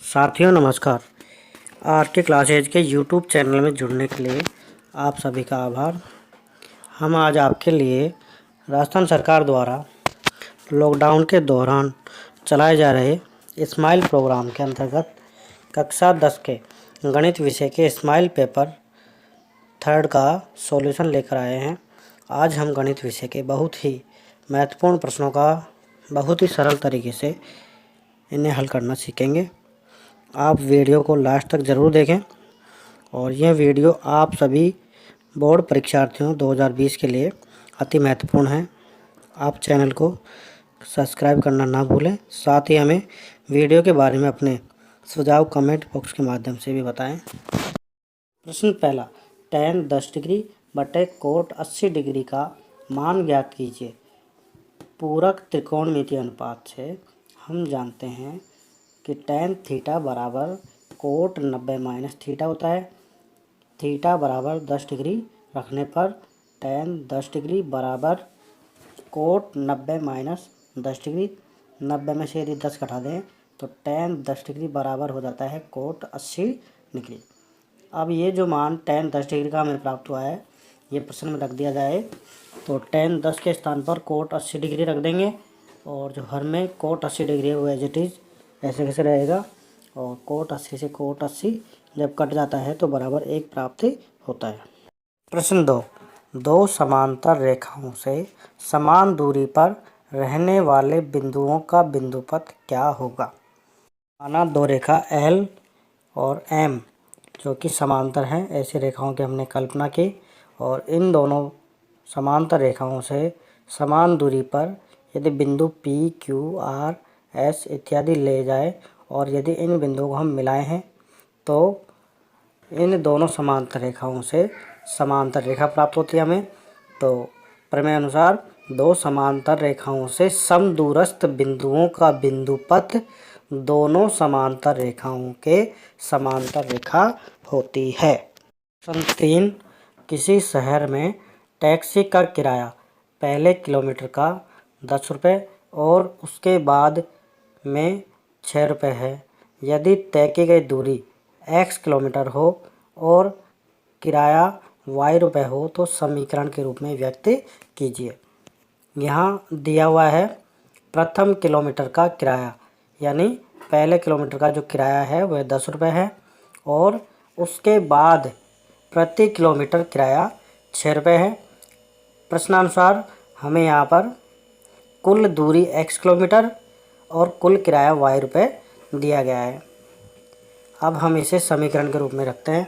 साथियों नमस्कार। आर के क्लासेज के यूट्यूब चैनल में जुड़ने के लिए आप सभी का आभार। हम आज आपके लिए राजस्थान सरकार द्वारा लॉकडाउन के दौरान चलाए जा रहे स्माइल प्रोग्राम के अंतर्गत कक्षा 10 के गणित विषय के स्माइल पेपर 3 का सॉल्यूशन लेकर आए हैं। आज हम गणित विषय के बहुत ही महत्वपूर्ण प्रश्नों का बहुत ही सरल तरीके से इन्हें हल करना सीखेंगे। आप वीडियो को लास्ट तक ज़रूर देखें और यह वीडियो आप सभी बोर्ड परीक्षार्थियों 2020 के लिए अति महत्वपूर्ण है। आप चैनल को सब्सक्राइब करना ना भूलें। साथ ही हमें वीडियो के बारे में अपने सुझाव कमेंट बॉक्स के माध्यम से भी बताएं। प्रश्न पहला, tan 10 डिग्री बटे कोट 80 डिग्री का मान ज्ञात कीजिए। पूरक त्रिकोणमितीय अनुपात से हम जानते हैं कि tan थीटा बराबर कोट 90 माइनस थीटा होता है। थीटा बराबर 10 डिग्री रखने पर tan 10 डिग्री बराबर कोट 90 माइनस 10 डिग्री। 90 में से यदि 10 घटा दें तो tan 10 डिग्री बराबर हो जाता है कोट 80 डिग्री। अब ये जो मान tan 10 डिग्री का हमें प्राप्त हुआ है ये प्रश्न में रख दिया जाए तो tan 10 के स्थान पर कोट 80 डिग्री रख देंगे और जो हर में कोट 80 डिग्री है वो एज इट इज़ ऐसे कैसे रहेगा और कोट 80 से कोट 80 जब कट जाता है तो बराबर 1 प्राप्त होता है। प्रश्न 2, दो समांतर रेखाओं से समान दूरी पर रहने वाले बिंदुओं का बिंदुपथ क्या होगा। माना दो रेखा L और M जो कि समांतर हैं, ऐसी रेखाओं की हमने कल्पना की और इन दोनों समांतर रेखाओं से समान दूरी पर यदि बिंदु P, Q, R, S इत्यादि ले जाए और यदि इन बिंदुओं को हम मिलाए हैं तो इन दोनों समांतर रेखाओं से समांतर रेखा प्राप्त होती है हमें। तो प्रमेय अनुसार दो समांतर रेखाओं से समदूरस्थ बिंदुओं का बिंदुपथ दोनों समांतर रेखाओं के समांतर रेखा होती है। प्रश्न 3, किसी शहर में टैक्सी का किराया पहले किलोमीटर का 10 रुपये और उसके बाद में 6 रुपये है। यदि तय की गई दूरी x किलोमीटर हो और किराया y रुपये हो तो समीकरण के रूप में व्यक्त कीजिए। यहाँ दिया हुआ है प्रथम किलोमीटर का किराया, यानी पहले किलोमीटर का जो किराया है वह 10 रुपये है और उसके बाद प्रति किलोमीटर किराया 6 रुपये है। प्रश्नानुसार हमें यहाँ पर कुल दूरी x किलोमीटर और कुल किराया y रुपये दिया गया है। अब हम इसे समीकरण के रूप में रखते हैं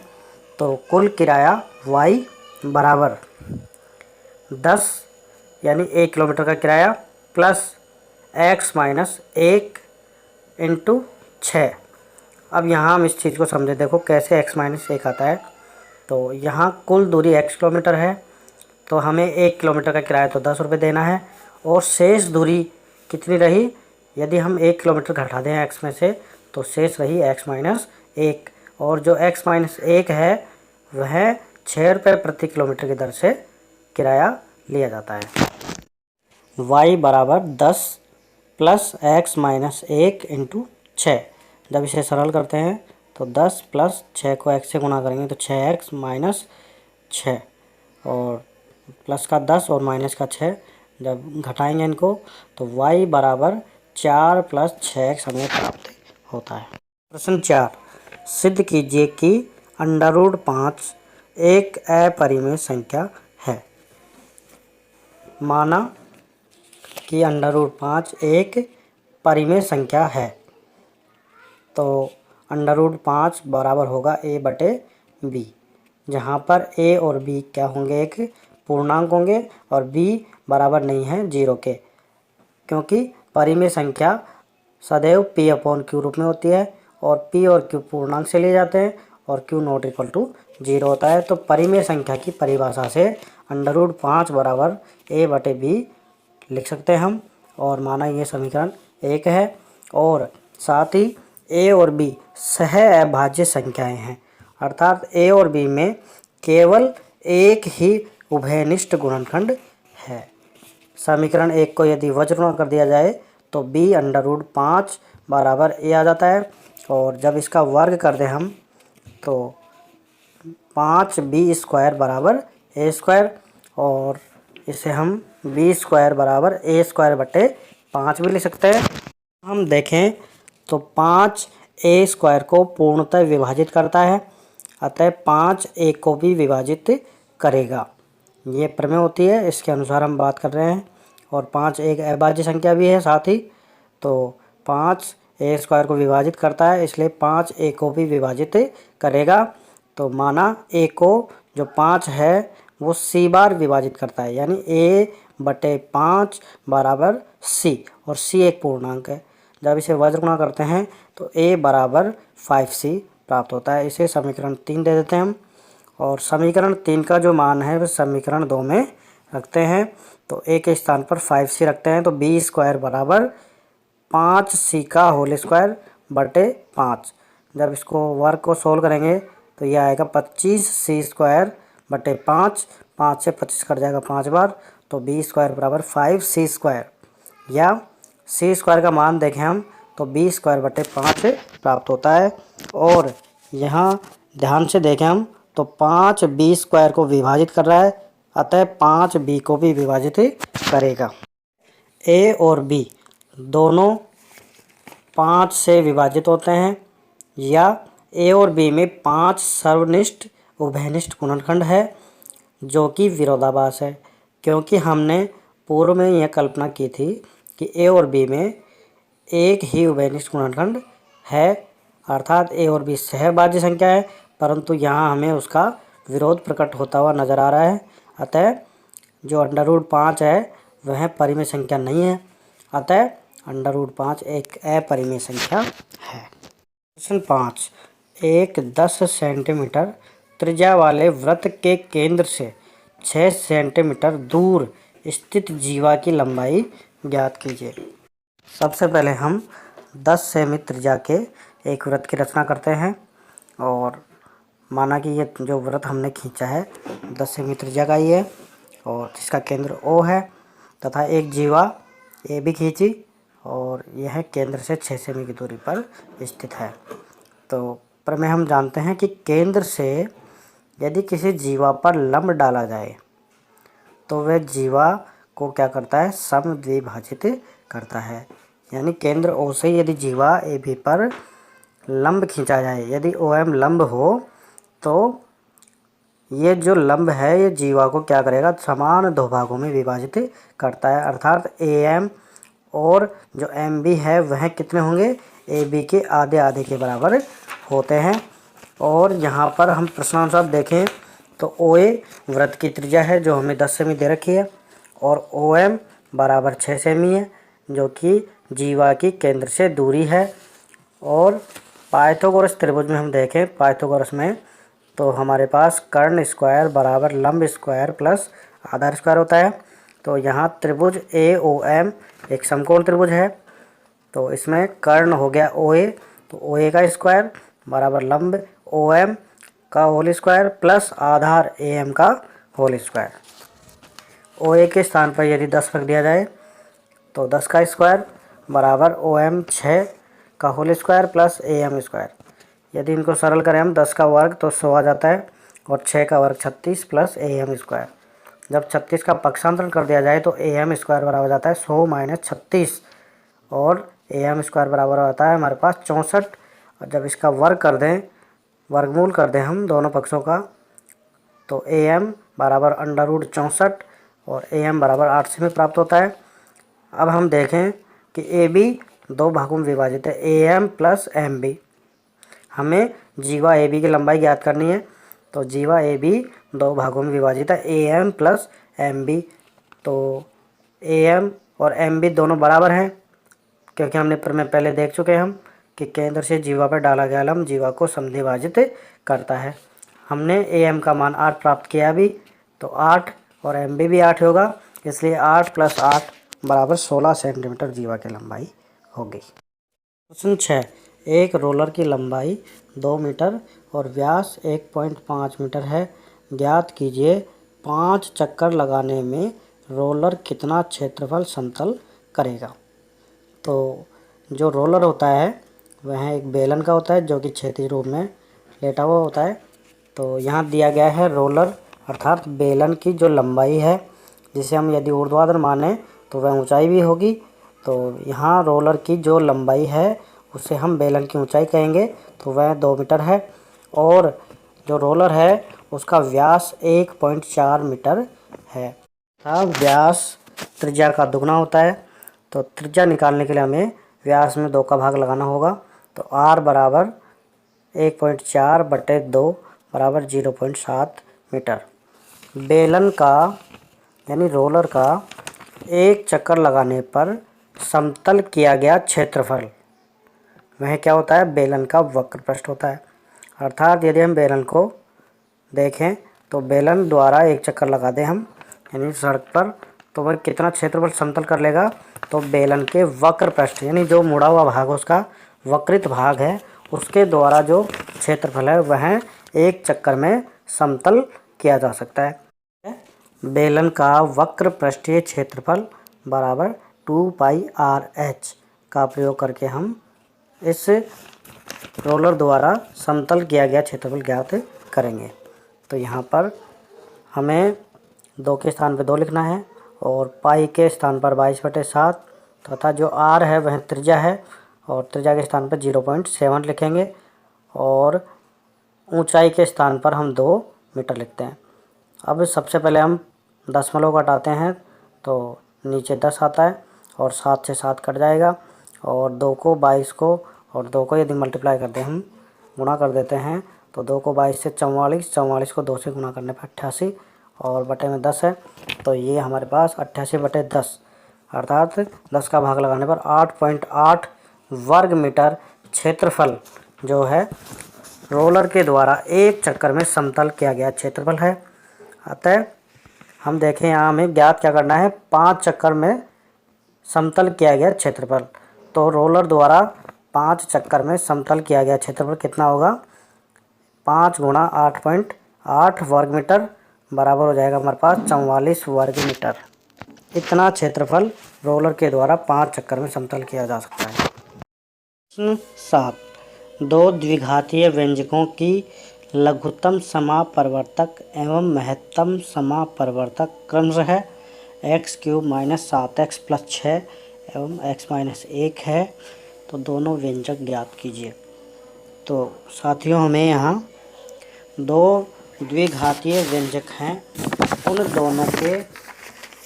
तो कुल किराया y बराबर 10 यानी 1 किलोमीटर का किराया प्लस x माइनस 1 इंटू 6। अब यहाँ हम इस चीज़ को समझें, देखो कैसे x माइनस 1 आता है। तो यहाँ कुल दूरी x किलोमीटर है तो हमें 1 किलोमीटर का किराया तो 10 रुपये देना है और शेष दूरी कितनी रही, यदि हम 1 किलोमीटर घटा दें x में से तो शेष रही x माइनस 1 और जो x माइनस 1 है वह 6 रुपये प्रति किलोमीटर की दर से किराया लिया जाता है। y बराबर 10 प्लस x माइनस 1 इंटू 6। जब इसे सरल करते हैं तो 10 प्लस 6 को x से गुणा करेंगे तो 6x माइनस 6 और प्लस का 10 और माइनस का 6 जब घटाएंगे इनको तो y बराबर 4 प्लस 6x हमें प्राप्त होता है। प्रश्न 4, सिद्ध कीजिए कि √5 एक अपरिमेय संख्या है। माना कि √5 एक परिमेय संख्या है तो √5 बराबर होगा a बटे b, जहाँ पर a और b क्या होंगे, एक पूर्णांक होंगे और b बराबर नहीं है 0 के, क्योंकि परिमेय संख्या सदैव p/q रूप में होती है और p और q पूर्णांक से लिए जाते हैं और q नॉट इक्वल टू 0 होता है। तो परिमेय संख्या की परिभाषा से √5 बराबर a बटे b लिख सकते हैं हम और माना ये समीकरण 1 है और साथ ही a और b सह अभाज्य संख्याएं हैं, अर्थात a और b में केवल एक ही उभयनिष्ठ गुणनखंड है। समीकरण 1 को यदि वज्रगुणा कर दिया जाए तो b √5 बराबर a आ जाता है और जब इसका वर्ग कर दें हम तो 5b² बराबर a², और इसे हम b² बराबर a² / 5 भी लिख सकते हैं। हम देखें तो 5a² को पूर्णतः विभाजित करता है, अतः 5a को भी विभाजित करेगा। ये प्रमेय होती है, इसके अनुसार हम बात कर रहे हैं। और 5 एक अभाज्य संख्या भी है साथ ही, तो 5a² को विभाजित करता है, इसलिए 5a को भी विभाजित करेगा। तो माना a को जो 5 है वो c बार विभाजित करता है, यानी a/5 बराबर c, और c एक पूर्णांक है। जब इसे वज्र गुणा करते हैं तो a बराबर 5c प्राप्त होता है। इसे समीकरण 3 दे देते हैं हम, और समीकरण 3 का जो मान है वह समीकरण 2 में रखते हैं। तो a के स्थान पर 5c रखते हैं, तो b² बराबर 5c² बटे 5। जब इसको वर्ग को सोल्व करेंगे तो यह आएगा 25c² बटे 5। 5 से 25 कट जाएगा 5 बार, तो b² बराबर 5c², या c² का मान देखें हम तो b² बटे 5 प्राप्त होता है। और यहाँ ध्यान से देखें हम तो 5b² को विभाजित कर रहा है, अतः 5b को भी विभाजित करेगा। a और b दोनों 5 से विभाजित होते हैं, या a और b में 5 सर्वनिष्ठ उभयनिष्ठ गुणनखंड है, जो कि विरोधाभास है, क्योंकि हमने पूर्व में यह कल्पना की थी कि a और b में एक ही उभयनिष्ठ गुणनखंड है, अर्थात a और b सहभाज्य संख्या है, परंतु यहाँ हमें उसका विरोध प्रकट होता हुआ नजर आ रहा है। अतः जो √5 है वह परिमेय संख्या नहीं है, अतः √5 एक अपरिमेय संख्या है। प्रश्न 5, एक 10 सेंटीमीटर त्रिज्या वाले वृत्त के केंद्र से 6 सेंटीमीटर दूर स्थित जीवा की लंबाई ज्ञात कीजिए। सबसे पहले हम 10 सेमी त्रिज्या के एक वृत्त की रचना करते हैं, और माना कि ये जो वृत्त हमने खींचा है 10 सेमी त्रिज्या का ही है, और जिसका केंद्र O है, तथा एक जीवा A भी खींची, और यह केंद्र से 6 सेमी की दूरी पर स्थित है। तो प्रमेय हम जानते हैं कि केंद्र से यदि किसी जीवा पर लंब डाला जाए तो वह जीवा को क्या करता है, समद्विभाजित करता है। यानी केंद्र O से यदि जीवा AB पर लंब खींचा जाए, यदि OM लंब हो तो ये जो लंब है ये जीवा को क्या करेगा, समान दो भागों में विभाजित करता है, अर्थात AM और जो MB है वह कितने होंगे, AB के आधे आधे के बराबर होते हैं। और यहाँ पर हम प्रश्नानुसार देखें तो OA वृत्त की त्रिज्या है जो हमें 10 सेमी दे रखी है, और OM बराबर 6 सेमी है जो कि जीवा की केंद्र से दूरी है। और पाइथागोरस त्रिभुज में हम देखें, पाइथागोरस में तो हमारे पास कर्ण स्क्वायर बराबर लंब स्क्वायर प्लस आधार स्क्वायर होता है। तो यहाँ त्रिभुज AOM एक समकोण त्रिभुज है, तो इसमें कर्ण हो गया OA, तो OA का स्क्वायर बराबर लंब OM का होल स्क्वायर प्लस आधार AM का होल स्क्वायर। OA के स्थान पर यदि 10 रख दिया जाए तो 10 का स्क्वायर बराबर OM 6 का whole square plus AM square. यदि इनको सरल करें हम 10 का वर्ग तो 100 आ जाता है, और 6 का वर्ग 36 प्लस AM स्क्वायर। जब 36 का पक्षांतरण कर दिया जाए तो AM स्क्वायर बराबर जाता है 100 - 36, और AM स्क्वायर बराबर होता है हमारे पास 64। और जब इसका वर्ग कर दें, वर्गमूल कर दें हम दोनों पक्षों का, तो AM बराबर √64 और AM बराबर 8 सेमी प्राप्त होता है। अब हम देखें कि AB दो भागों में विभाजित है, AM प्लस MB। हमें जीवा AB की लंबाई ज्ञात करनी है, तो जीवा AB दो भागों में विभाजित है, AM प्लस MB। तो AM और MB दोनों बराबर हैं, क्योंकि हमने प्रमेय पहले देख चुके हैं हम कि केंद्र से जीवा पर डाला गया लंब जीवा को समद्विभाजित करता है। हमने AM का मान 8 प्राप्त किया अभी, तो 8 और MB भी 8 होगा, इसलिए 8 + 8 बराबर 16 सेंटीमीटर जीवा की लंबाई होगी। प्रश्न 6, एक रोलर की लंबाई 2 मीटर और व्यास 1.5 मीटर है। ज्ञात कीजिए 5 चक्कर लगाने में रोलर कितना क्षेत्रफल समतल करेगा। तो जो रोलर होता है वह एक बेलन का होता है जो कि क्षैतिज रूप में लेटा हुआ होता है। तो यहाँ दिया गया है रोलर अर्थात बेलन की जो लंबाई है, जिसे हम यदि ऊर्ध्वाधर माने तो वह ऊंचाई भी होगी। तो यहाँ रोलर की जो लंबाई है उसे हम बेलन की ऊंचाई कहेंगे, तो वह 2 मीटर है। और जो रोलर है उसका व्यास 1.4 मीटर है। व्यास त्रिज्या का दुगना होता है। तो त्रिज्या निकालने के लिए हमें व्यास में 2 का भाग लगाना होगा। तो r बराबर 1.4/2 बराबर 0.7 मीटर। बेलन का यानी रोलर का एक चक्कर लगाने पर समतल किया गया क्षेत्रफल, वह क्या होता है? बेलन का वक्र पृष्ठ होता है। अर्थात यदि हम बेलन को देखें तो बेलन द्वारा एक चक्कर लगा दें हम यानी सड़क पर, तो वह कितना क्षेत्रफल समतल कर लेगा? तो बेलन के वक्र पृष्ठ यानी जो मुड़ा हुआ भाग उसका वक्रित भाग है, उसके द्वारा जो क्षेत्रफल है वह एक चक्कर में समतल किया जा सकता है। बेलन का वक्र पृष्ठीय क्षेत्रफल बराबर 2πr/h का प्रयोग करके हम इस रोलर द्वारा समतल किया गया क्षेत्रफल ज्ञात करेंगे। तो यहाँ पर हमें 2 के स्थान पर 2 लिखना है और पाई के स्थान पर 22/7 तथा जो r है वह त्रिज्या है और त्रिज्या के स्थान पर 0.7 लिखेंगे और ऊंचाई के स्थान पर हम 2 मीटर लिखते हैं। अब सबसे पहले हम दशमलव घटाते हैं तो नीचे 10 आता है और 7 से 7 कट जाएगा और 2 को 22 को और 2 को यदि मल्टीप्लाई करते हैं हम गुणा कर देते हैं तो 2 को 22 से 44, 44 को 2 से गुणा करने पर 88 और बटे में 10 है। तो ये हमारे पास 88/10 अर्थात 10 का भाग लगाने पर 8.8 वर्ग मीटर क्षेत्रफल जो है रोलर के द्वारा एक चक्कर में समतल किया गया क्षेत्रफल है। अतः हम देखें यहाँ हमें ज्ञात क्या करना है? 5 चक्कर में समतल किया गया क्षेत्रफल। तो रोलर द्वारा 5 चक्कर में समतल किया गया क्षेत्रफल कितना होगा? 5 गुणा 8.8 वर्ग मीटर बराबर हो जाएगा हमारे पास 44 वर्ग मीटर। इतना क्षेत्रफल रोलर के द्वारा 5 चक्कर में समतल किया जा सकता है। प्रश्न 7, 2 द्विघातीय व्यंजकों की लघुत्तम समापरिवर्तक एवं महत्तम समापरिवर्तक क्रमशः x³ - 7x + 6 एवं x - 1 है। तो दोनों व्यंजक ज्ञात कीजिए। तो साथियों हमें यहाँ 2 द्विघातीय व्यंजक हैं, उन दोनों के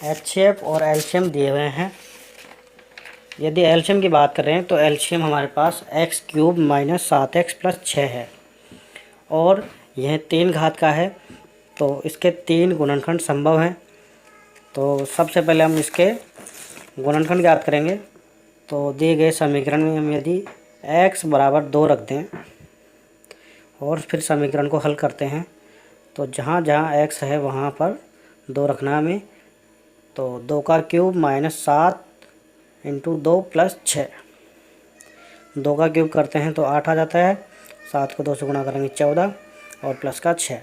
HCF और एलसीएम दिए हुए हैं। यदि एलसीएम की बात करें तो एलसीएम हमारे पास x³ - 7x + 6 है और यह 3 घात का है। तो इसके 3 गुणनखंड संभव हैं। तो सबसे पहले हम इसके गुणनखंड ज्ञात करेंगे। तो दिए गए समीकरण में हम यदि x बराबर 2 रख दें और फिर समीकरण को हल करते हैं तो जहाँ जहाँ x है वहाँ पर 2 रखना हमें। तो 2 का क्यूब -7 × 2 + 6, 2 का क्यूब करते हैं तो 8 आ जाता है। 7 को 2 से गुणा करेंगे 14 और प्लस का 6,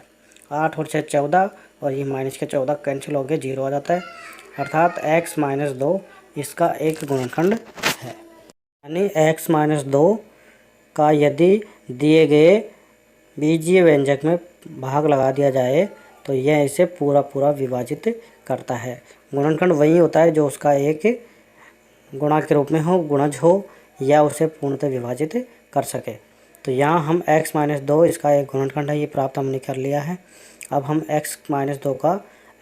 8 और 6 14 और ये माइनस के 14 कैंसिल हो गए 0 आ जाता है। अर्थात x - 2 इसका एक गुणनखंड है। यानी x - 2 का यदि दिए गए बीजीय व्यंजक में भाग लगा दिया जाए तो यह इसे पूरा पूरा विभाजित करता है। गुणनखंड वही होता है जो उसका एक गुणा के रूप में हो, गुणज हो या उसे पूर्णतः विभाजित कर सके। तो यहाँ हम x - 2 इसका एक गुणनखंड है, ये प्राप्त हमने कर लिया है। अब हम x - 2 का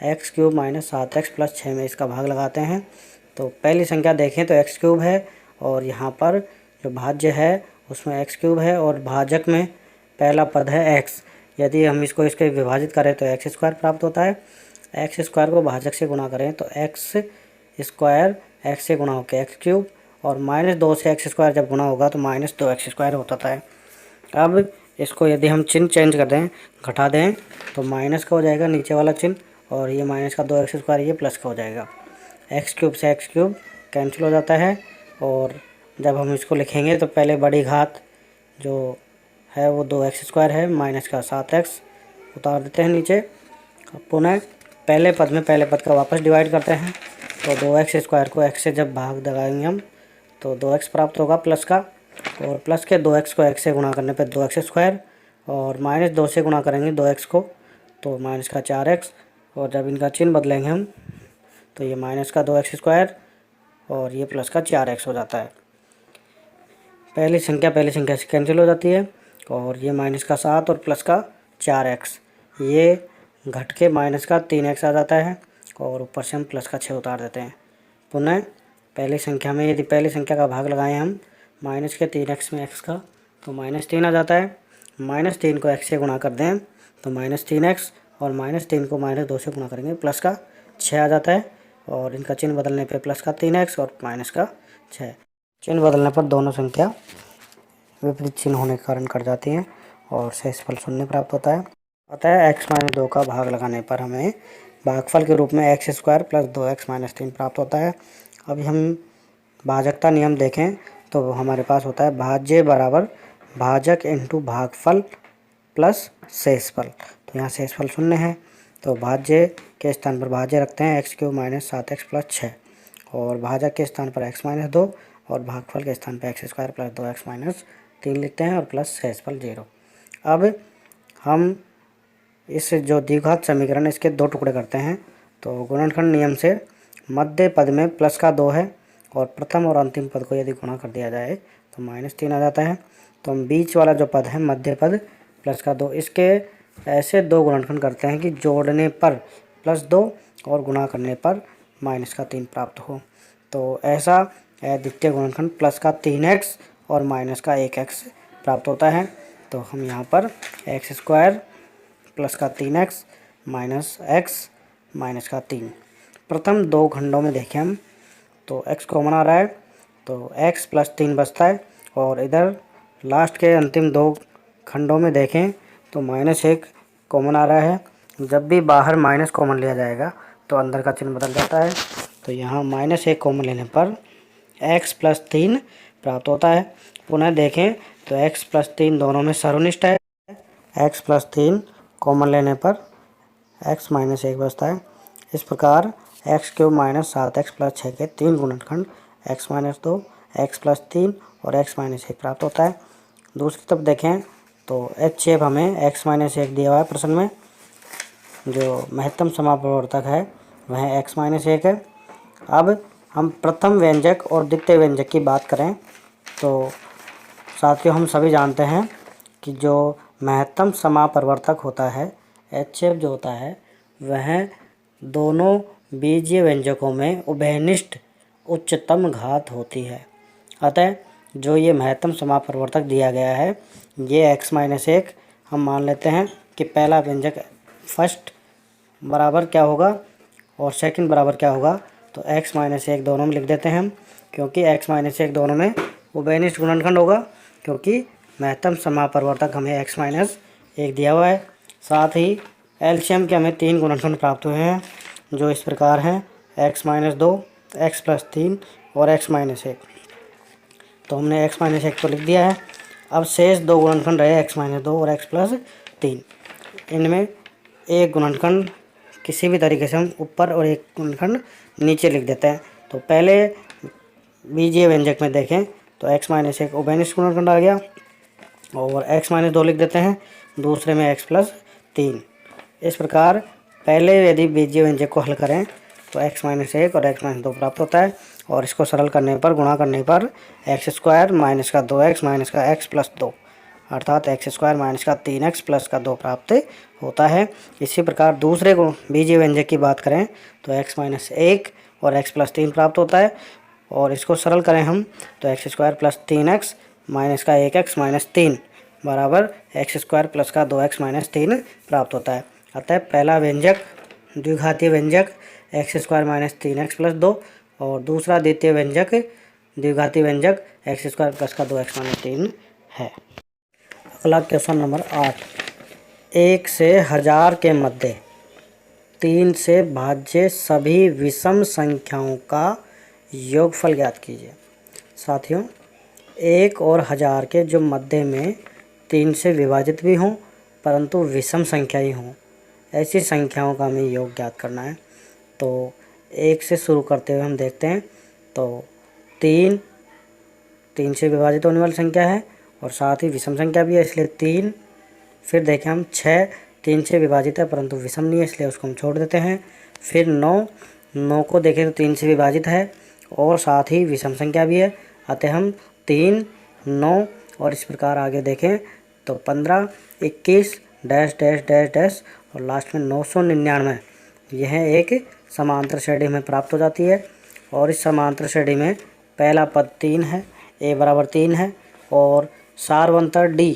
x³ - 7x + 6 में इसका भाग लगाते हैं। तो पहली संख्या देखें तो x³ है और यहाँ पर जो भाज्य है उसमें x³ है और भाजक में पहला पद है x। यदि हम इसको इसके विभाजित करें तो x² प्राप्त होता है। x² को भाजक से गुणा करें तो x² x से गुणा होकर x³ और -2 से x² जब गुणा होगा तो -2x² होता है। अब इसको यदि हम चिन्ह चेंज कर दें, घटा दें तो माइनस का हो जाएगा नीचे वाला चिन्ह और ये माइनस का 2x² ये प्लस का हो जाएगा। x³ से x³ कैंसिल हो जाता है और जब हम इसको लिखेंगे तो पहले बड़ी घात जो है वो 2x² है, माइनस का 7x उतार देते हैं नीचे। अब पुनः पहले पद का वापस डिवाइड करते हैं तो 2x² को x से जब भाग लगाएंगे हम तो 2x प्राप्त होगा प्लस का और प्लस के 2x को x से गुणा करने पर 2x स्क्वायर, और माइनस 2 से गुणा करेंगे 2x को तो माइनस का 4x, और जब इनका चिन्ह बदलेंगे हम तो ये माइनस का 2x स्क्वायर और ये प्लस का 4x हो जाता है। पहली संख्या से कैंसिल हो जाती है, और ये माइनस का 7 और प्लस का 4x ये घट के माइनस का 3x आ जाता है, और ऊपर से हम प्लस का 6 उतार देते हैं। पुनः पहली संख्या में यदि पहली संख्या का भाग लगाएं हम माइनस के 3x में x का तो -3 आ जाता है। -3 को x से गुणा कर दें तो -3x, और -3 को -2 से गुणा करेंगे प्लस का 6 आ जाता है, और इनका चिन्ह बदलने पे प्लस का 3x और माइनस का 6। चिन्ह बदलने पर दोनों संख्या विपरीत चिन्ह होने के कारण कट जाती हैं और शेष फल शून्य प्राप्त होता है। अतः x-2 का भाग लगाने पर हमें भागफल के रूप में x स्क्वायर प्लस 2x - 3 प्राप्त होता है। अभी हम भाजकता नियम देखें तो हमारे पास होता है भाज्य बराबर भाजक इंटू भागफल प्लस शेषफल। तो यहाँ शेषफल शून्य है तो भाज्य के स्थान पर भाज्य रखते हैं x³ - 7x + 6, और भाजक के स्थान पर x-2 और भागफल के स्थान पर x स्क्वायर प्लस 2x - 3 लिखते हैं और प्लस शेषफल 0। अब हम इस जो द्विघात समीकरण इसके दो टुकड़े करते हैं। तो गुणनखंड नियम से मध्य पद में प्लस का 2 है, और प्रथम और अंतिम पद को यदि गुणा कर दिया जाए तो -3 आ जाता है। तो हम बीच वाला जो पद है मध्य पद प्लस का 2, इसके ऐसे दो गुणनखंड करते हैं कि जोड़ने पर +2 और गुणा करने पर -3 प्राप्त हो। तो ऐसा द्वितीय गुणनखंड प्लस का 3x और माइनस का 1x प्राप्त होता है। तो हम यहाँ पर x² प्लस का 3x माइनस x माइनस का 3 प्रथम दो खंडों में देखें हम तो x कॉमन आ रहा है तो x + 3 बचता है, और इधर लास्ट के अंतिम दो खंडों में देखें तो -1 कॉमन आ रहा है। जब भी बाहर माइनस कॉमन लिया जाएगा तो अंदर का चिन्ह बदल जाता है। तो यहाँ -1 कॉमन लेने पर x + 3 प्राप्त होता है। पुनः देखें तो x + 3 दोनों में सर्वनिष्ठ है। x + 3 कॉमन लेने पर x - 1 बचता है। इस प्रकार x³ - 7x + 6 के तीन गुणनखंड x - 2, x + 3 और x - 1 प्राप्त होता है। दूसरी तरफ देखें तो h हमें x - 1 दिया हुआ है प्रश्न में। जो महत्तम समापवर्तक है वह x - 1 है। अब हम प्रथम व्यंजक और द्वितीय व्यंजक की बात करें तो साथियों हम सभी जानते हैं कि जो महत्तम समापवर्तक होता है HCF जो होता है वह दोनों बीजीय व्यंजकों में उभयनिष्ठ उच्चतम घात होती है। अतः जो ये महत्तम समापवर्तक दिया गया है ये x - 1 हम मान लेते हैं कि पहला व्यंजक फर्स्ट बराबर क्या होगा और सेकंड बराबर क्या होगा। तो x - 1 दोनों में लिख देते हैं हम, क्योंकि x - 1 दोनों में उभयनिष्ठ गुणनखंड होगा, क्योंकि महत्तम समापवर्तक हमें x - 1 दिया हुआ है। साथ ही एलसीएम के हमें तीन गुणनखंड प्राप्त हुए हैं जो इस प्रकार हैं x - 2, x + 3 और x - 1। तो हमने x - 1 को लिख दिया है। अब शेष दो गुणनखंड रहे x - 2 और x + 3। इनमें एक गुणनखंड किसी भी तरीके से हम ऊपर और एक गुणनखंड नीचे लिख देते हैं। तो पहले बीजीय व्यंजक में देखें तो x - 1 उभयनिष्ठ गुणनखंड आ गया, और x - 2 लिख देते हैं दूसरे में x + 3। इस प्रकार पहले यदि बीजीय व्यंजक को हल करें तो x - 1 और x - 2 प्राप्त होता है, और इसको सरल करने पर गुणा करने पर x² - का 2x - का x + 2 अर्थात x² - का 3x + का 2 प्राप्त होता है। इसी प्रकार दूसरे को बीजीय व्यंजक की बात करें तो x - 1 और x + 3 प्राप्त होता है, और इसको सरल करें हम तो x² + 3x - का 1x - 3 बराबर x² + का 2x - 3 प्राप्त होता है। अतः पहला व्यंजक द्विघातीय व्यंजक x² - 3x + 2 और दूसरा द्वितीय व्यंजक द्विघातीय व्यंजक x² + का 2x - 3 है। अगला क्वेश्चन नंबर 8, 1 से 1000 के मध्य 3 से भाज्य सभी विषम संख्याओं का योगफल ज्ञात कीजिए। साथियों 1 और 1000 के जो मध्य में 3 से विभाजित भी हों परंतु विषम संख्या ही हों, ऐसी संख्याओं का हमें योग ज्ञात करना है। तो 1 से शुरू करते हुए हम देखते हैं तो 3 3 से विभाजित होने वाली संख्या है और साथ ही विषम संख्या भी है, इसलिए 3। फिर देखें हम 6 3 से विभाजित है परंतु विषम नहीं है, इसलिए उसको हम छोड़ देते हैं। फिर 9 को देखें तो 3 से विभाजित है और साथ ही विषम संख्या भी है, अतः हम 3 9 और इस प्रकार आगे देखें तो 15 21 डैश डैश डैश डैश और लास्ट में 999 यह एक समांतर श्रेणी में प्राप्त हो जाती है। और इस समांतर श्रेणी में पहला पद 3 है, a बराबर 3 है और सारवंतर d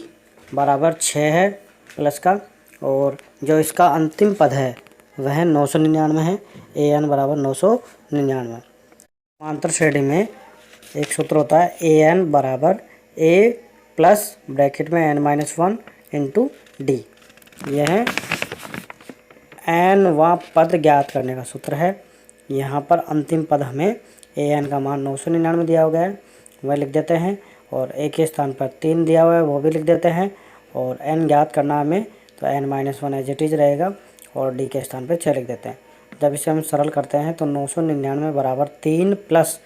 बराबर 6 है प्लस का, और जो इसका अंतिम पद है वह 999 है, an बराबर 999। समांतर श्रेणी में एक सूत्र होता है an बराबर a प्लस ब्रैकेट में n-1 इंटू डी। यह n वां पद ज्ञात करने का सूत्र है। यहाँ पर अंतिम पद हमें an का मान 999 दिया हुआ है, वह लिख देते हैं, और a के स्थान पर 3 दिया हुआ है वो भी लिख देते हैं, और n ज्ञात करना हमें तो n-1 एज इट इज रहेगा और d के स्थान पर 6 लिख देते हैं। जब इसे हम सरल करते हैं तो 999 बराबर 3 प्लस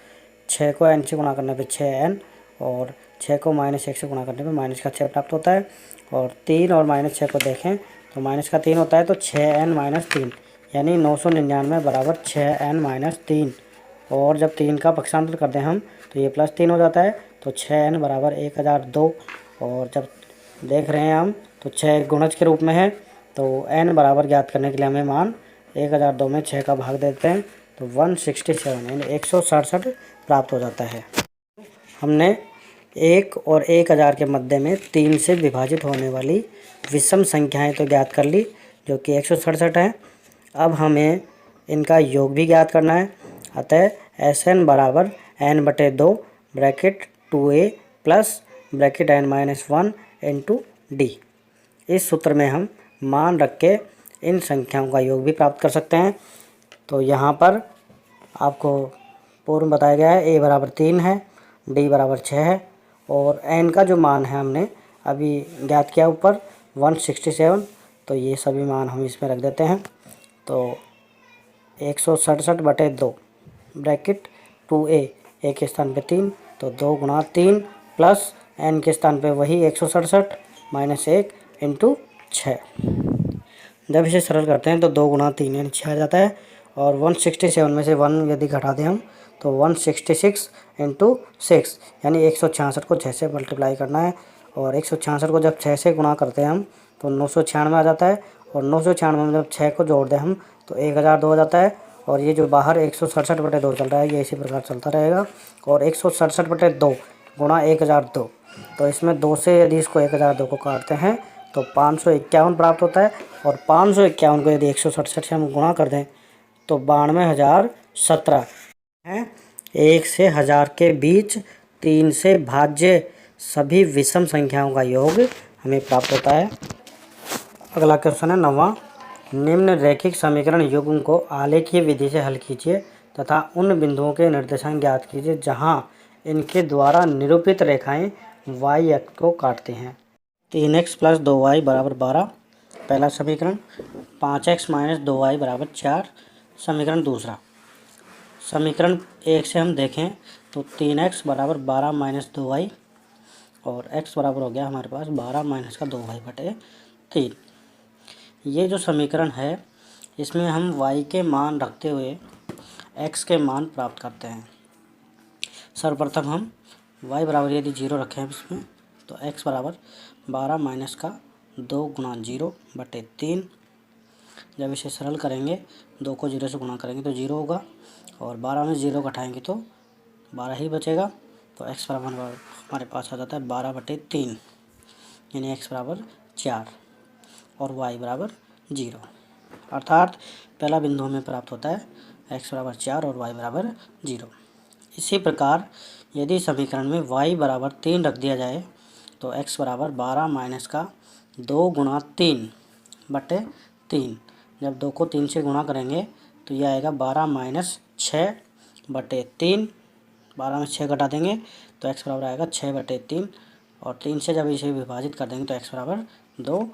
6 को n से गुणा करने पे 6n और 6 को -1 से गुणा करने पे -6 प्राप्त होता है। और 3 और -6 को देखें तो -3 होता है तो 6n-3 यानी 999 बराबर 6n-3। और जब 3 का पक्षांतर कर दें हम तो ये +3 हो जाता है, तो 6n बराबर 1002। और जब देख रहे हैं हम तो 6 गुणज के रूप में है, तो n बराबर ज्ञात करने के लिए हमें मान 1002 में 6 का भाग देते हैं तो 167 यानी 167 प्राप्त हो जाता है। हमने 1 और 1000 के मध्य में 3 से विभाजित होने वाली विषम संख्याएं तो ज्ञात कर ली जो कि 167 है। अब हमें इनका योग भी ज्ञात करना है, अतः Sn बराबर n/2 bracket 2a plus bracket n-1 into D. इस सूत्र में हम मान रख के इन संख्याओं का योग भी प्राप्त कर सकते हैं। तो यहाँ पर आपको पूर्व बताया गया है a बराबर 3 है, d बराबर 6 है और n का जो मान है हमने अभी ज्ञात किया ऊपर 167, तो ये सभी मान हम इसमें रख देते हैं। तो 167/2 ब्रैकेट 2a a के स्थान पे 3 तो 2 गुणा 3 प्लस n के स्थान पे वही 167 माइनस 1 इंटू 6। जब इसे सरल करते हैं तो 2 गुणा 3 यानी 6 आ जाता है, और 167 में से 1 यदि घटा दें हम तो 166 इंटू 6 यानी 166 को 6 से मल्टीप्लाई करना है, और 166 को जब 6 से गुणा करते हैं हम तो 996 आ जाता है, और 996 में जब 6 को जोड़ दें हम तो 1002 हो जाता है। और ये जो बाहर 167/2 चल रहा है ये इसी प्रकार चलता रहेगा, और 167/2 गुणा 1002, तो इसमें 2 से यदि इसको 1002 को काटते हैं तो 551 प्राप्त होता है, और 551 को यदि 167 से हम गुणा कर दें तो 92,017 है। 1 से 1000 के बीच 3 से भाज्य सभी विषम संख्याओं का योग हमें प्राप्त होता है। अगला क्वेश्चन है 9वां, निम्न रैखिक समीकरण युग्म को आलेखीय विधि से हल कीजिए तथा उन बिंदुओं के निर्देशांक ज्ञात कीजिए जहां इनके द्वारा निरूपित रेखाएं y अक्ष को काटती हैं। 3x + 2y = 12 पहला समीकरण, 5x - 2y = 4 समीकरण दूसरा। समीकरण 1 से हम देखें तो 3x बराबर 12 - 2y और x बराबर हो गया हमारे पास 12 - 2y/3। ये जो समीकरण है इसमें हम y के मान रखते हुए x के मान प्राप्त करते हैं। सर्वप्रथम हम y बराबर यदि 0 रखें इसमें तो x बराबर 12 - 2 गुणा 0/3। जब इसे सरल करेंगे 2 को 0 से गुणा करेंगे तो 0 होगा, और 12 में 0 घटाएंगे तो 12 ही बचेगा, तो x बराबर हमारे पास आ जाता है 12/3 यानी x बराबर 4 और y बराबर 0, अर्थात पहला बिंदु हमें प्राप्त होता है x बराबर 4 और y बराबर 0। इसी प्रकार यदि समीकरण में y बराबर 3 रख दिया जाए तो x बराबर 12 - 2 गुणा 3/3। जब 2 को 3 से गुणा करेंगे तो यह आएगा 12 - 6/3। 12 में 6 घटा देंगे तो x बराबर आएगा 6/3, और 3 से जब इसे विभाजित कर देंगे तो x बराबर 2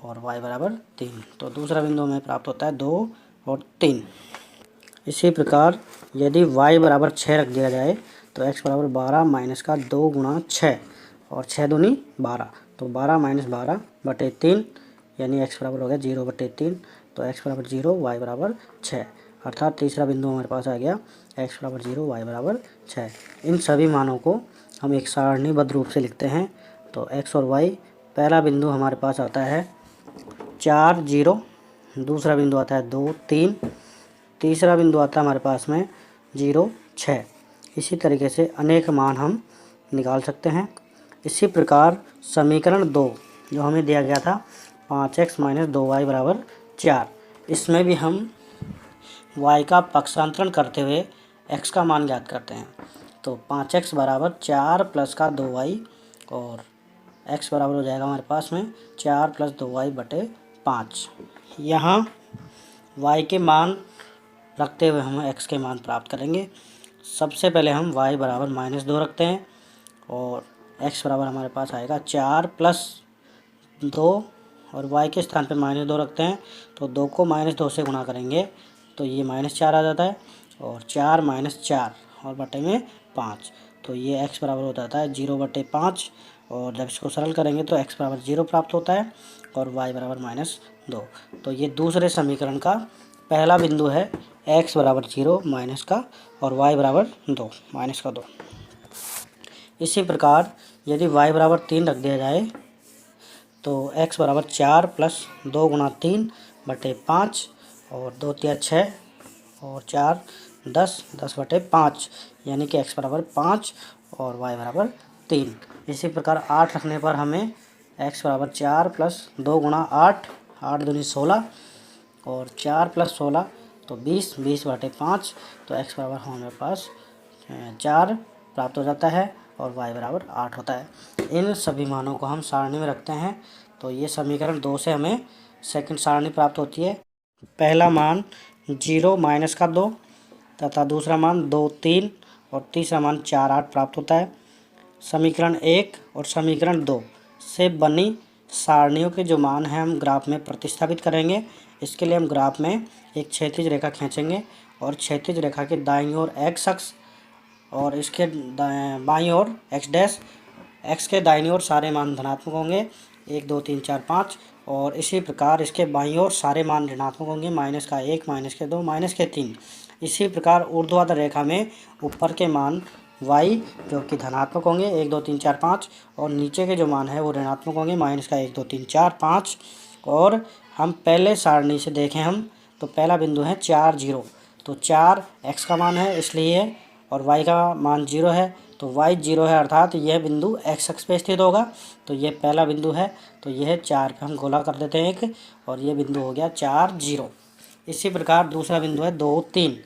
और y बराबर 3। तो दूसरा बिंदु हमें प्राप्त होता है 2 और 3। इसी प्रकार यदि y बराबर 6 रख दिया जाए तो x बराबर 12 माइनस का 2 गुणा 6 और 6 दूनी 12, तो 12 माइनस 12 बटे 3 यानी x बराबर हो गया 0 बटे 3। तो x बराबर 0 y बराबर 6, अर्थात तीसरा बिंदु हमारे पास आ गया x बराबर 0 y बराबर 6। इन सभी मानों को हम एक सारणीबद्ध रूप से लिखते हैं। तो x और y, पहला बिंदु हमारे पास आता है 4 0, दूसरा बिंदु आता है 2 3, तीसरा बिंदु आता है हमारे पास में 0 6। इसी तरीके से अनेक मान हम निकाल सकते हैं। इसी प्रकार समीकरण 2 जो हमें दिया गया था 5x माइनस 2y बराबर 4, इसमें भी हम y का पक्षांतरण करते हुए x का मान ज्ञात करते हैं। तो 5x बराबर 4 प्लस का 2y और x बराबर हो जाएगा हमारे पास में 4 प्लस 2y बटे 5। यहाँ y के मान रखते हुए हम x के मान प्राप्त करेंगे। सबसे पहले हम y बराबर -2 रखते हैं और x बराबर हमारे पास आएगा 4 प्लस 2 और y के स्थान पे -2 रखते हैं, तो 2 को -2 से गुणा करेंगे तो ये -4 आ जाता है और 4 माइनस 4 और बटे में 5, तो ये x बराबर हो जाता है 0 बटे 5। और जब इसको सरल करेंगे तो x बराबर 0 प्राप्त होता है और y बराबर -2। तो ये दूसरे समीकरण का पहला बिंदु है, x बराबर 0 माइनस का और y बराबर 2 माइनस का 2। इसी प्रकार यदि y बराबर 3 रख दिया जाए तो x बराबर 4 प्लस 2 गुणा 3 बटे 5 और 2 तिया 6 और 4 10, 10 बटे 5 यानी कि x बराबर 5 और y बराबर 3। इसी प्रकार 8 रखने पर हमें x बराबर 4 प्लस 2 गुणा 8, 8 दूनी 16 और 4 प्लस 16 तो 20, 20 बटे 5, तो x बराबर हमारे पास 4 प्राप्त हो जाता है और y बराबर 8 होता है। इन सभी मानों को हम सारणी में रखते हैं तो ये समीकरण 2 से हमें सेकंड सारणी प्राप्त होती है। पहला मान 0 माइनस का 2 तथा दूसरा मान 2 3 और तीसरा मान 4 8 प्राप्त होता है। समीकरण 1 और समीकरण 2 से बनी सारणियों के जो मान हैं हम ग्राफ में प्रतिस्थापित करेंगे। इसके लिए हम ग्राफ में एक क्षैतिज रेखा खींचेंगे और क्षैतिज रेखा के दाईं ओर x अक्ष और इसके बाईं ओर x डैश, x के दाईं ओर सारे मान धनात्मक होंगे 1 2 3 4 5 और इसी प्रकार इसके बाईं ओर सारे मान ऋणात्मक होंगे माइनस का 1 माइनस के 2 माइनस के 3। इसी प्रकार ऊर्ध्वाधर रेखा में ऊपर के मान y जो कि धनात्मक होंगे 1 2 3 4 5 और नीचे के जो मान है वो ऋणात्मक होंगे माइनस का 1 2 3 4 5। और हम पहले सारणी से देखें हम तो पहला बिंदु है 4 0, तो 4 x का मान है इसलिए और y का मान 0 है तो y 0 है, अर्थात यह बिंदु x अक्ष पे स्थित होगा। तो ये पहला बिंदु है तो यह 4 पे हम गोला कर देते हैं एक और ये बिंदु हो गया 4 0। इसी प्रकार दूसरा बिंदु है 2 3,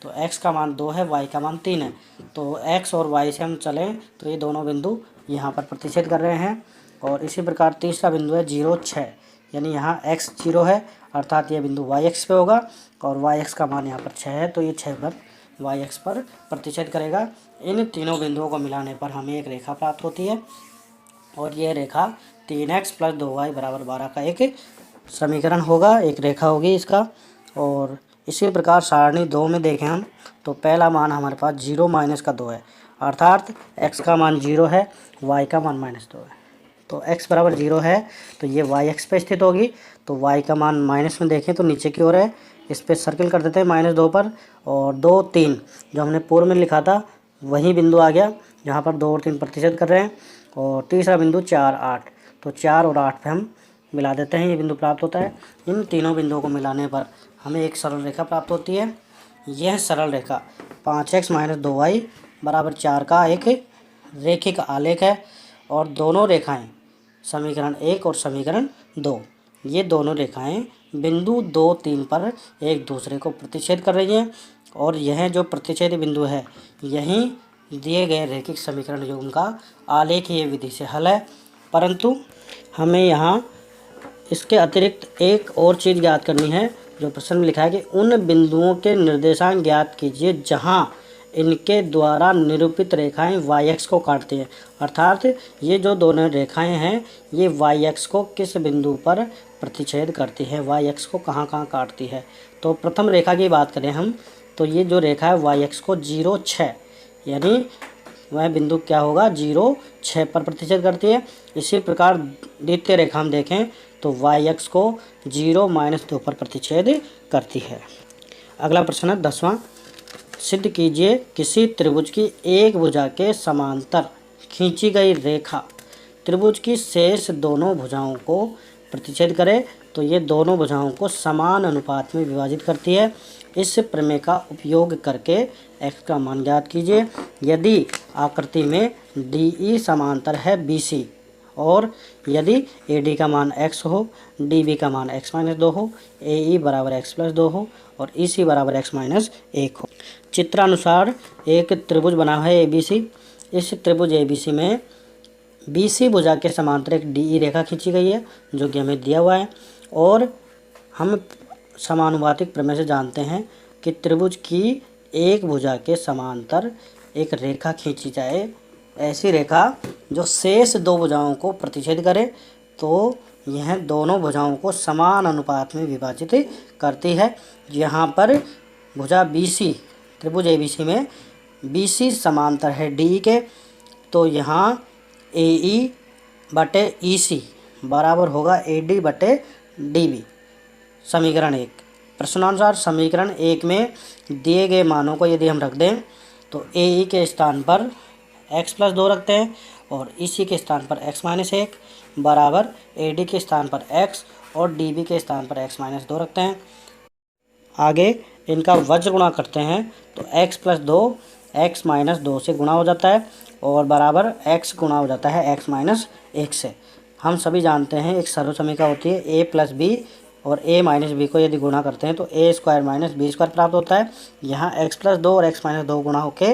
तो x का मान 2 है y का मान 3 है, तो x और y से हम चलें तो ये दोनों बिंदु यहाँ पर प्रतिच्छेद कर रहे हैं। और इसी प्रकार तीसरा बिंदु है 0 6, यानी यहाँ x 0 है अर्थात यह बिंदु y अक्ष पे होगा और y अक्ष का मान यहाँ पर 6 है तो ये 6 पर y अक्ष पर प्रतिच्छेद करेगा। इन तीनों बिंदुओं को मिलाने पर हमें एक रेखा प्राप्त होती है और यह रेखा 3x प्लस 2y बराबर 12 का एक समीकरण होगा, एक रेखा होगी इसका। और इसी प्रकार सारणी 2 में देखें हम तो पहला मान हमारे पास 0 माइनस का 2 है, अर्थात x का मान 0 है y का मान -2 है। तो x बराबर 0 है तो ये y अक्ष पे स्थित होगी, तो y का मान माइनस में देखें तो नीचे की ओर है, इस पर सर्किल कर देते हैं -2 पर। और 2 3 जो हमने पूर्व में लिखा था वही बिंदु आ गया जहाँ पर 2 और 3 प्रतिशत कर रहे हैं। और तीसरा बिंदु 4 8, तो 4 और 8 पे हम मिला देते हैं, ये बिंदु प्राप्त होता है। इन तीनों बिंदुओं को मिलाने पर हमें एक सरल रेखा प्राप्त होती है। यह सरल रेखा 5x माइनस 2y बराबर 4 का एक रेखिक आलेख है और दोनों रेखाएं समीकरण 1 और समीकरण 2, ये दोनों रेखाएं बिंदु 2 3 पर एक दूसरे को प्रतिच्छेद कर रही हैं और यह जो प्रतिच्छेद बिंदु है यहीं दिए गए रैखिक समीकरण युग्म का आलेखीय विधि से हल है। परंतु हमें यहाँ इसके अतिरिक्त एक और चीज़ ज्ञात करनी है जो प्रश्न में लिखा है कि उन बिंदुओं के निर्देशांक ज्ञात कीजिए जहाँ इनके द्वारा निरूपित रेखाएं y अक्ष को काटती हैं, अर्थात ये जो दोनों रेखाएं हैं ये y अक्ष को किस बिंदु पर प्रतिच्छेद करती है, y अक्ष को कहाँ कहाँ काटती है। तो प्रथम रेखा की बात करें हम तो ये जो रेखा है y अक्ष को 0 6 यानी वह बिंदु क्या होगा 0.6 पर प्रतिच्छेद करती है। इसी प्रकार द्वितीय रेखा हम देखें तो वाई एक्स को 0-2 पर प्रतिच्छेद करती है। अगला प्रश्न है 10वां, सिद्ध कीजिए किसी त्रिभुज की एक भुजा के समांतर खींची गई रेखा त्रिभुज की शेष दोनों भुजाओं को प्रतिच्छेद करे तो ये दोनों भुजाओं को समान अनुपात में विभाजित करती है। इस प्रमेय का उपयोग करके x का मान ज्ञात कीजिए। यदि आकृति में DE समांतर है BC और यदि AD का मान x हो, DB का मान x-2 हो, AE बराबर x+2 हो और EC बराबर x-1 हो। चित्रानुसार एक त्रिभुज बना है ABC। इस त्रिभुज ABC में BC भुजा के समांतर एक DE रेखा खींची गई है जो कि हमें दिया हुआ है और हम समानुपातिक प्रमेय से जानते हैं कि त्रिभुज की एक भुजा के समांतर एक रेखा खींची जाए, ऐसी रेखा जो शेष दो भुजाओं को प्रतिच्छेद करे तो यह दोनों भुजाओं को समान अनुपात में विभाजित करती है। यहाँ पर भुजा BC त्रिभुज ABC में BC समांतर है DE के, तो यहाँ AE बटे EC बराबर होगा AD बटे DB। समीकरण 1 प्रश्नानुसार समीकरण 1 में दिए गए मानों को यदि हम रख दें तो AE के स्थान पर x+2 रखते हैं और EC के स्थान पर x-1 बराबर AD के स्थान पर x और DB के स्थान पर x-2 रखते हैं। आगे इनका वज्र गुणा करते हैं तो x+2 x-2 से गुणा हो जाता है और बराबर x गुणा हो जाता है x-1 से। हम सभी जानते हैं एक सरल समीकरण होती है a + b और a - b को यदि गुणा करते हैं तो a² - b² प्राप्त होता है। यहाँ x+2 और x-2 गुणा होके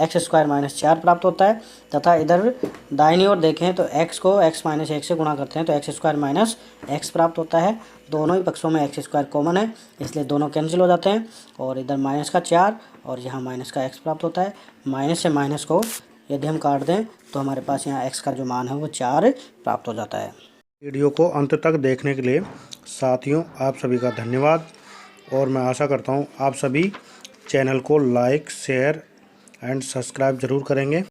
x² - 4 प्राप्त होता है तथा इधर दाहिनी ओर देखें तो x को x-1 से गुणा करते हैं तो x² - x प्राप्त होता है। दोनों ही पक्षों में x² कॉमन है इसलिए दोनों कैंसिल हो जाते हैं और इधर -4 और यहाँ -x प्राप्त होता है। माइनस से माइनस को यदि हम काट दें तो हमारे पास यहाँ x का जो मान है वो 4 प्राप्त हो जाता है। वीडियो को अंत तक देखने के लिए साथियों आप सभी का धन्यवाद और मैं आशा करता हूँ आप सभी चैनल को लाइक, शेयर एंड सब्सक्राइब ज़रूर करेंगे।